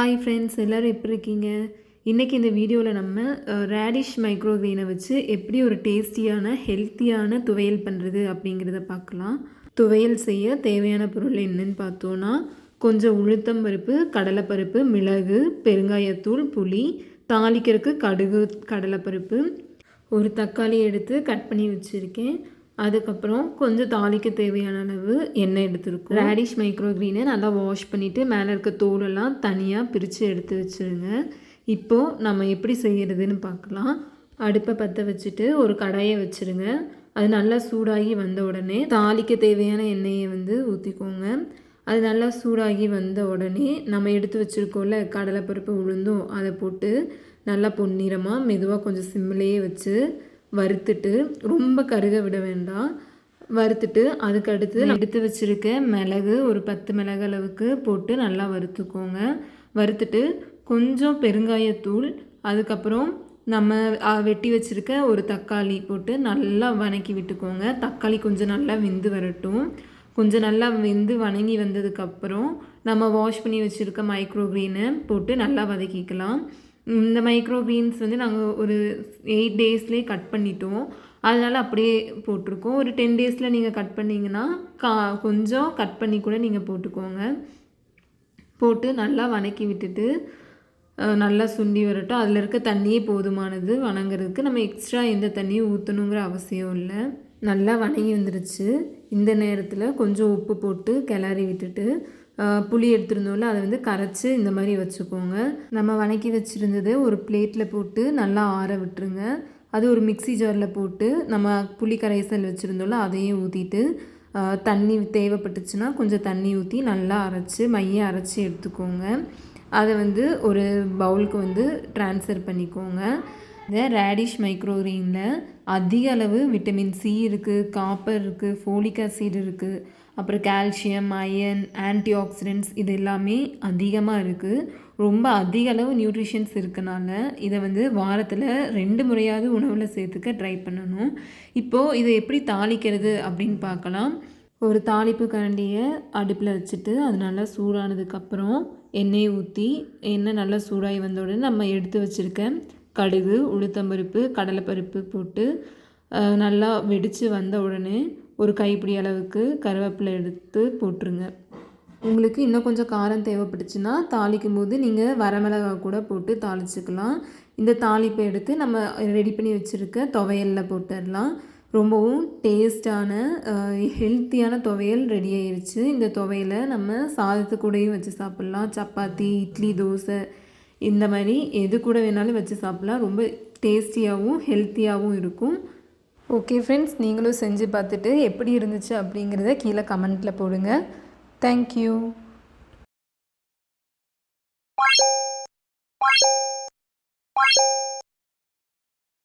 Hi friends, எல்லோரும் எப்படி இருக்கீங்க? இன்றைக்கி இந்த வீடியோவில் நம்ம ரேடிஷ் மைக்ரோக்ரீனை வச்சு எப்படி ஒரு டேஸ்டியான ஹெல்த்தியான துவையல் பண்ணுறது அப்படிங்கிறத பார்க்கலாம். துவையல் செய்ய தேவையான பொருள் என்னன்னு பார்த்தோன்னா, கொஞ்சம் உளுத்தம் பருப்பு, கடலைப்பருப்பு, மிளகு, பெருங்காயத்தூள், புளி, தாளிக்கிறதுக்கு கடுகு, கடலைப்பருப்பு, ஒரு தக்காளி எடுத்து கட் பண்ணி வச்சுருக்கேன். அதுக்கப்புறம் கொஞ்சம் தாளிக்க தேவையான அளவு எண்ணெய் எடுத்துருக்கோம். ரேடிஷ் மைக்ரோக்ரீனை நல்லா வாஷ் பண்ணிவிட்டு மேலே இருக்க தோலெல்லாம் தனியாக பிரித்து எடுத்து வச்சுருங்க. இப்போது நம்ம எப்படி செய்கிறதுன்னு பார்க்கலாம். அடுப்பை பற்ற வச்சுட்டு ஒரு கடாயை வச்சுருங்க. அது நல்லா சூடாகி வந்த உடனே தாளிக்க தேவையான எண்ணெயை ஊற்றிக்கோங்க. அது நல்லா சூடாகி வந்த உடனே நம்ம எடுத்து வச்சுருக்கோம்ல கடலைப்பருப்பு, உளுந்தும் அதை போட்டு நல்லா பொன்னிறமாக மெதுவாக கொஞ்சம் சிம்மிலேயே வச்சு வறுத்துட்டு, ரொம்ப கருக விட வேண்டாம். வறுத்துட்டு அதுக்கடுத்து எடுத்து வச்சுருக்க மிளகு ஒரு 10 மிளகு அளவுக்கு போட்டு நல்லா வறுத்துக்கோங்க. வறுத்துட்டு கொஞ்சம் பெருங்காயத்தூள், அதுக்கப்புறம் நம்ம வெட்டி வச்சுருக்க ஒரு தக்காளி போட்டு நல்லா வதக்கி விட்டுக்கோங்க. தக்காளி கொஞ்சம் நல்லா வெந்து வரட்டும். கொஞ்சம் நல்லா வெந்து வதங்கி வந்ததுக்கப்புறம் நம்ம வாஷ் பண்ணி வச்சுருக்க மைக்ரோக்ரீனை போட்டு நல்லா வதக்கிக்கலாம். இந்த மைக்ரோக்ரீன்ஸ் நாங்கள் ஒரு 8 டேஸ்லேயே கட் பண்ணிட்டோம். அதனால் அப்படியே போட்டிருக்கோம். ஒரு 10 டேஸில் நீங்கள் கட் பண்ணிங்கன்னா கொஞ்சம் கட் பண்ணி கூட நீங்கள் போட்டுக்கோங்க. போட்டு நல்லா வதக்கி விட்டுட்டு நல்லா சுண்டி வரட்டும். அதில் இருக்க தண்ணியே போதுமானது வதங்கிறதுக்கு. நம்ம எக்ஸ்ட்ரா எந்த தண்ணியும் ஊற்றணுங்கிற அவசியம் இல்லை. நல்லா வதங்கி வந்துருச்சு. இந்த நேரத்தில் கொஞ்சம் உப்பு போட்டு கிளறி விட்டுட்டு புளி எடுத்துருந்தோம்ல அதை கரைச்சி இந்த மாதிரி வச்சுக்கோங்க. நம்ம வதக்கி வச்சுருந்தது ஒரு பிளேட்டில் போட்டு நல்லா ஆற விட்டுருங்க. அது ஒரு மிக்ஸி ஜாரில் போட்டு நம்ம புளி கரைசல் வச்சுருந்தோம்ல அதையும் ஊற்றிட்டு தண்ணி தேவைப்பட்டுச்சுன்னா கொஞ்சம் தண்ணி ஊற்றி நல்லா அரைச்சி மைய அரைச்சி எடுத்துக்கோங்க. அதை ஒரு பவுலுக்கு ட்ரான்ஸ்ஃபர் பண்ணிக்கோங்க. இந்த ரேடிஷ் மைக்ரோக்ரீனில் அதிக அளவு விட்டமின் சி இருக்குது, காப்பர் இருக்குது, ஃபோலிக் ஆசிட் இருக்குது, அப்புறம் கால்சியம், அயன், ஆன்டி ஆக்சிடென்ட்ஸ் இது எல்லாமே அதிகமாக இருக்குது. ரொம்ப அதிக அளவு நியூட்ரிஷன்ஸ் இருக்கனால இதை வாரத்தில் 2 முறையாவது உணவில் சேர்த்துக்க ட்ரை பண்ணணும். இப்போது இதை எப்படி தாளிக்கிறது அப்படின்னு பார்க்கலாம். ஒரு தாளிப்பு கரண்டியை அடுப்பில் வச்சுட்டு அது நல்லா சூடானதுக்கப்புறம் எண்ணெயை ஊற்றி எண்ணெய் நல்லா சூடாகி வந்த உடனே நம்ம எடுத்து வச்சுருக்க கடுகு, உளுத்தம்பருப்பு, கடலைப்பருப்பு போட்டு நல்லா வெடித்து வந்த உடனே ஒரு கைப்பிடி அளவுக்கு கருவேப்பிலை எடுத்து போட்டுருங்க. உங்களுக்கு இன்னும் கொஞ்சம் காரம் தேவைப்பட்டுச்சுன்னா தாளிக்கும் போது நீங்கள் வரமிளகாய் கூட போட்டு தாளிச்சுக்கலாம். இந்த தாளிப்பை எடுத்து நம்ம ரெடி பண்ணி வச்சுருக்க துவையலில் போட்டுடலாம். ரொம்பவும் டேஸ்டான ஹெல்த்தியான துவையல் ரெடி ஆயிடுச்சு. இந்த துவையலை நம்ம சாதத்து கூடயும் வச்சு சாப்பிட்லாம். சப்பாத்தி, இட்லி, தோசை இந்த மாதிரி எது கூட வேணாலும் வச்சு சாப்பிட்லாம். ரொம்ப டேஸ்டியாகவும் ஹெல்த்தியாகவும் இருக்கும். ஓகே ஃப்ரெண்ட்ஸ், நீங்களும் செஞ்சு பார்த்துட்டு எப்படி இருந்துச்சு அப்படிங்கிறத கீழே கமெண்ட்டில் போடுங்க. தேங்க்யூ.